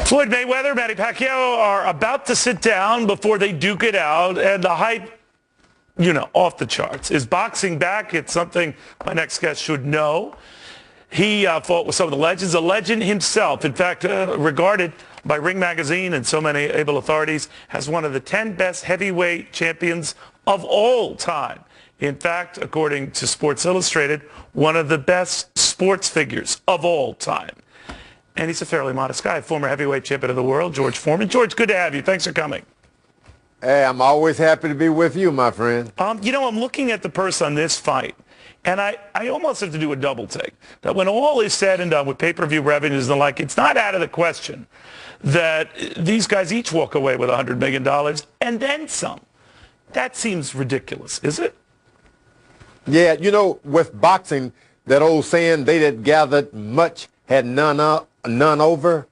Floyd Mayweather, Manny Pacquiao are about to sit down before they duke it out, and the hype, off the charts. Is boxing back? It's something my next guest should know. He fought with some of the legends, a legend himself. In fact, regarded by Ring Magazine and so many able authorities as one of the 10 best heavyweight champions of all time. In fact, according to Sports Illustrated, one of the best sports figures of all time. And he's a fairly modest guy, former heavyweight champion of the world, George Foreman. George, good to have you. Thanks for coming. Hey, I'm always happy to be with you, my friend. I'm looking at the purse on this fight, and I almost have to do a double take. That when all is said and done with pay-per-view revenues and the like, it's not out of the question that these guys each walk away with $100 million and then some. That seems ridiculous, is it? Yeah, with boxing, that old saying, they that gathered much had none over.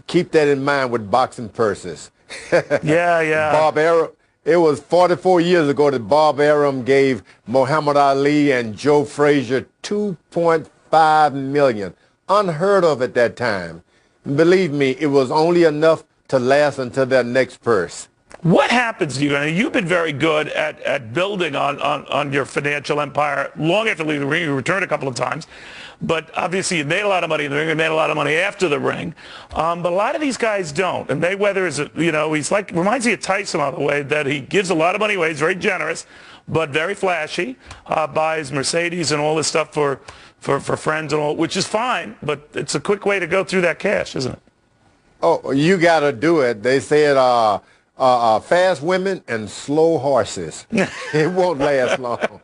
Keep that in mind with boxing purses. Yeah. Bob Arum, it was 44 years ago that Bob Arum gave Muhammad Ali and Joe Frazier $2.5 million. Unheard of at that time. Believe me, it was only enough to last until their next purse. What happens to you? I mean, you've been very good at building on your financial empire long after leaving the ring. You returned a couple of times. But obviously, you made a lot of money in the ring. You made a lot of money after the ring. But a lot of these guys don't. And Mayweather is, he's reminds me of Tyson, by the way, that he gives a lot of money away. He's very generous, but very flashy. Buys Mercedes and all this stuff for friends and all, which is fine. But it's a quick way to go through that cash, isn't it? Oh, you got to do it. They said fast women and slow horses. It won't last long.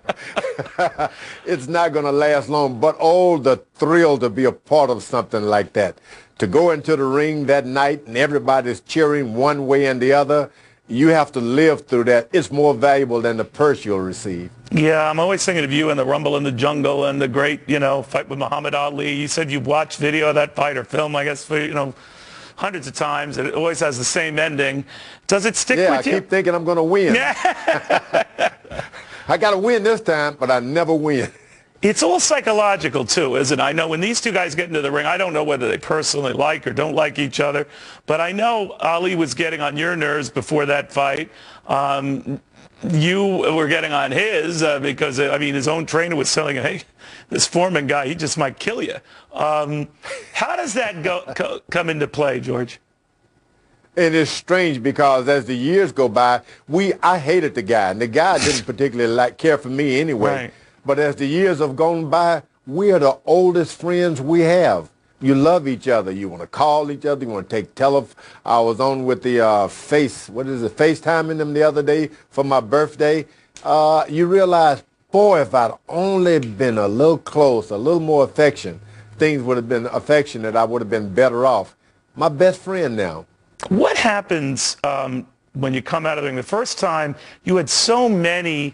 It's not going to last long, but the thrill to be a part of something like that. To go into the ring that night and everybody's cheering one way and the other, you have to live through that. It's more valuable than the purse you'll receive. Yeah, I'm always thinking of you in the Rumble in the Jungle and the great, fight with Muhammad Ali. You said you've watched video of that fight or film, I guess, for, hundreds of times, and it always has the same ending. Does it stick with you? Yeah, I keep thinking I'm going to win. I got to win this time, but I never win. It's all psychological, too, isn't it? I know when these two guys get into the ring, I don't know whether they personally like or don't like each other, but I know Ali was getting on your nerves before that fight. You were getting on his because, his own trainer was telling him, hey, this Foreman guy, he just might kill you. How does that come into play, George? It is strange because as the years go by, I hated the guy, and the guy didn't particularly care for me anyway. Right. But as the years have gone by, we are the oldest friends we have. You love each other. You want to call each other. You want to take I was on with the FaceTiming them the other day for my birthday. You realize, boy, if I'd only been a little close, a little more affection, things would have been affectionate. I would have been better off. My best friend now. What happens when you come out of the ring? The first time, you had so many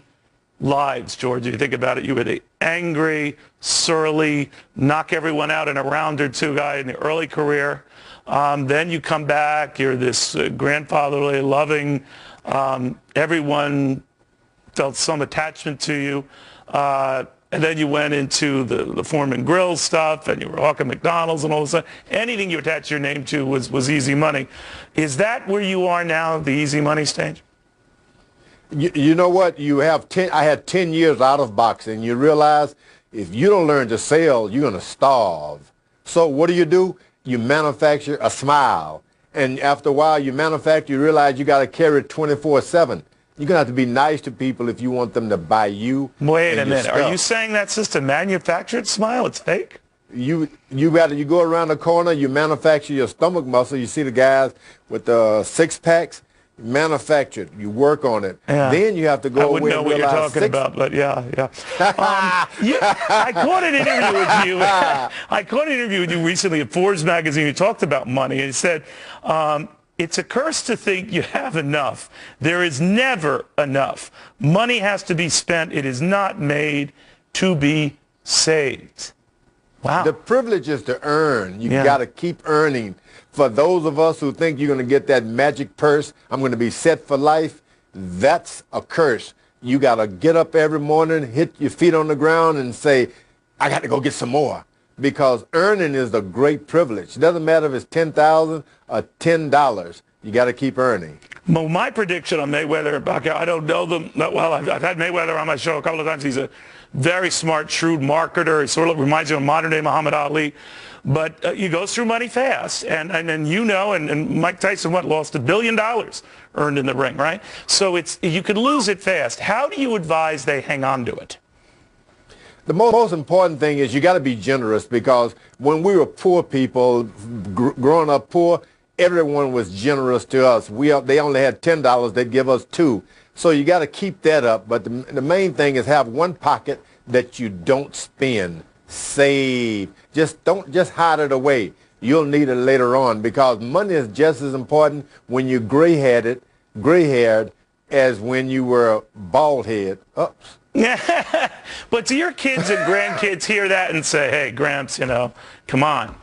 lives, George. You think about it, you were the angry, surly, knock everyone out in a round or two guy in the early career. Then you come back, you're this grandfatherly, loving, everyone felt some attachment to you. And then you went into the Foreman Grill stuff, and you were hawking McDonald's and all this stuff. Anything you attached your name to was easy money. Is that where you are now, the easy money stage? You know what? I had 10 years out of boxing. You realize if you don't learn to sell, you're going to starve. So what do? You manufacture a smile. And after a while, you realize you got to carry it 24/7. You're going to have to be nice to people if you want them to buy you. Wait a minute. Stuff. Are you saying that's just a manufactured smile? It's fake? You go around the corner, you manufacture your stomach muscle. You see the guys with the six-packs. Manufactured. You work on it. Yeah. Then you have to go away and realize. I wouldn't know what you're talking about, but yeah. I caught an interview with you. I caught an interview with you recently at Forbes magazine. You talked about money, and you said, it's a curse to think you have enough. There is never enough. Money has to be spent. It is not made to be saved. Wow. The privilege is to earn. You got to keep earning. For those of us who think you're going to get that magic purse, I'm going to be set for life, that's a curse. You got to get up every morning, hit your feet on the ground and say, I got to go get some more. because earning is a great privilege. It doesn't matter if it's $10,000 or $10. You got to keep earning. Well, my prediction on Mayweather, I don't know them that well. I've had Mayweather on my show a couple of times. He's a very smart, shrewd marketer. He sort of reminds you of modern-day Muhammad Ali. But he goes through money fast. And Mike Tyson, lost $1 billion earned in the ring, right? So you could lose it fast. How do you advise they hang on to it? The most important thing is you got to be generous, because when we were poor people, growing up poor, everyone was generous to us. They only had $10, they'd give us $2. So you got to keep that up. But the main thing is have one pocket that you don't spend. Save. Don't just hide it away. You'll need it later on, because money is just as important when you're gray-haired as when you were bald-headed. Oops. But do your kids and grandkids hear that and say, hey, Gramps, come on.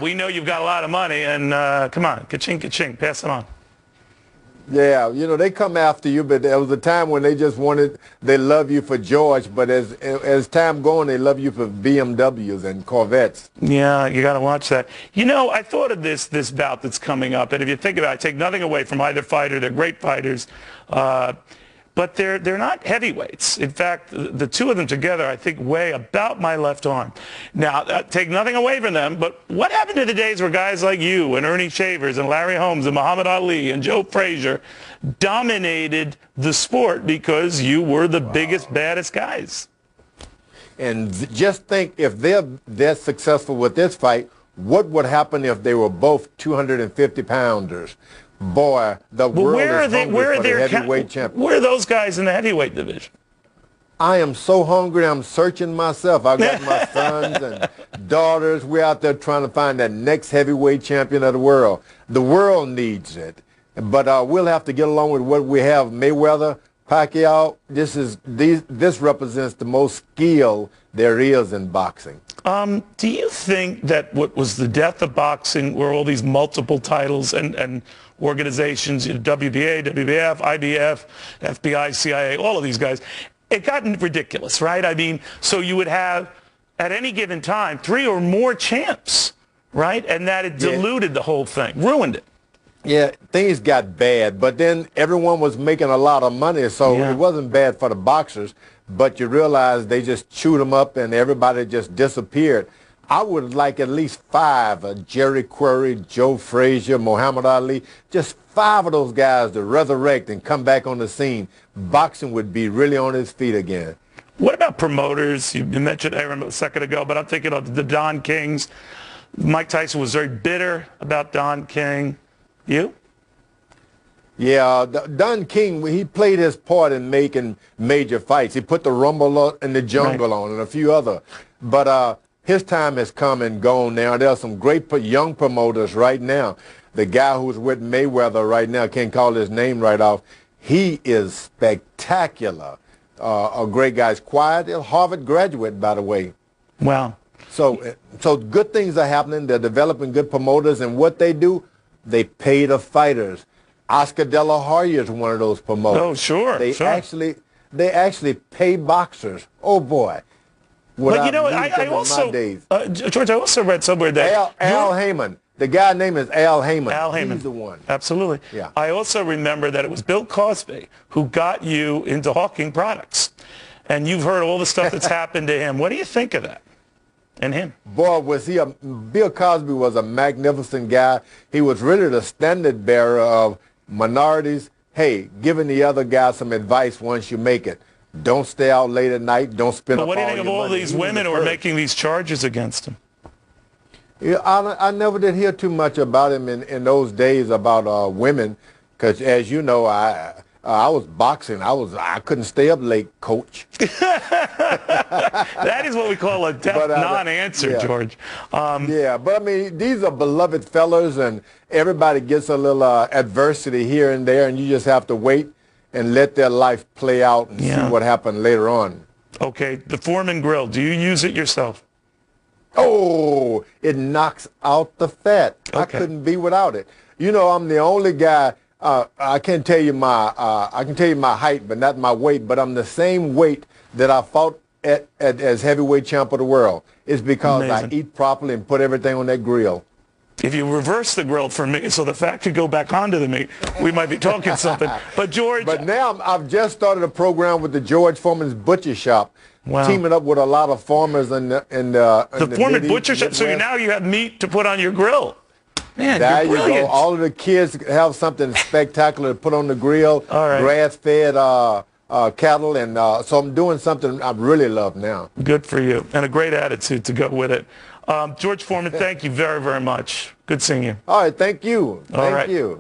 We know you've got a lot of money, and come on, ka-ching, ka-ching, pass it on. Yeah, they come after you, but there was a time when they love you for George, but as time going, they love you for BMWs and Corvettes. Yeah, you got to watch that. I thought of this bout that's coming up, and if you think about it, I take nothing away from either fighter. They're great fighters. But they're not heavyweights. In fact, the two of them together, I think, weigh about my left arm. Now, take nothing away from them, but what happened to the days where guys like you and Ernie Shavers and Larry Holmes and Muhammad Ali and Joe Frazier dominated the sport because you were the biggest, baddest guys? And just think, if they're successful with this fight, what would happen if they were both 250-pounders? Boy, the world is hungry for the heavyweight champion. Where are those guys in the heavyweight division? I am so hungry, I'm searching myself. I've got my sons and daughters. We're out there trying to find that next heavyweight champion of the world. The world needs it. But we'll have to get along with what we have. Mayweather, Pacquiao, this represents the most skill there is in boxing. Do you think that what was the death of boxing were all these multiple titles and organizations, WBA, WBF, IBF, FBI, CIA, all of these guys, it got ridiculous, right? I mean, so you would have, at any given time, 3 or more champs, right? And that it diluted the whole thing, ruined it. Yeah, things got bad, but then everyone was making a lot of money, so it wasn't bad for the boxers, but you realize they just chewed them up and everybody just disappeared. I would like at least 5, Jerry Quarry, Joe Frazier, Muhammad Ali, just 5 of those guys to resurrect and come back on the scene. Boxing would be really on its feet again. What about promoters? You mentioned Aaron a second ago, but I'm thinking of the Don Kings. Mike Tyson was very bitter about Don King. You? Yeah, Don King, he played his part in making major fights. He put the Rumble in the Jungle on and a few other. But his time has come and gone now. There are some great young promoters right now. The guy who's with Mayweather right now, can't call his name right off. He is spectacular. A great guy. He's quiet. A Harvard graduate, by the way. Wow. So good things are happening. They're developing good promoters, and what they do, they pay the fighters. Oscar De La Hoya is one of those promoters. Oh, sure. They actually pay boxers. Oh boy. But you know, I also, George, I also read somewhere that Al Heyman. The guy name is Al Heyman. Al Heyman. He's the one. Absolutely. Yeah. I also remember that it was Bill Cosby who got you into hawking products. And you've heard all the stuff that's happened to him. What do you think of that? And him? Boy, Bill Cosby was a magnificent guy. He was really the standard bearer of minorities. Hey, giving the other guy some advice once you make it. Don't stay out late at night. Don't spend up all your money. What do you think of all these women who are making these charges against him? Yeah, I never did hear too much about him in those days about women, because as you know, I was boxing. I couldn't stay up late, coach. That is what we call a deaf non-answer, George. Yeah, but I mean, these are beloved fellas, and everybody gets a little adversity here and there, and you just have to wait and let their life play out and see what happened later on. Okay, the Foreman grill, do you use it yourself? Oh, it knocks out the fat. Okay. I couldn't be without it. You know, I'm the only guy. I can tell you my height, but not my weight. But I'm the same weight that I fought as heavyweight champ of the world. It's because Amazing. I eat properly and put everything on that grill. If you reverse the grill for me, so the fat could go back onto the meat, we might be talking something. But George, But now I've just started a program with the George Foreman's Butcher Shop, teaming up with a lot of farmers in the Foreman Butcher Shop. So now you have meat to put on your grill. Man, there you're you brilliant. go. All of the kids have something spectacular to put on the grill. All right. Grass-fed cattle, and so I'm doing something I really love now. Good for you, and a great attitude to go with it. George Foreman, thank you very, very much. Good seeing you. All right, thank you. All right. Thank you.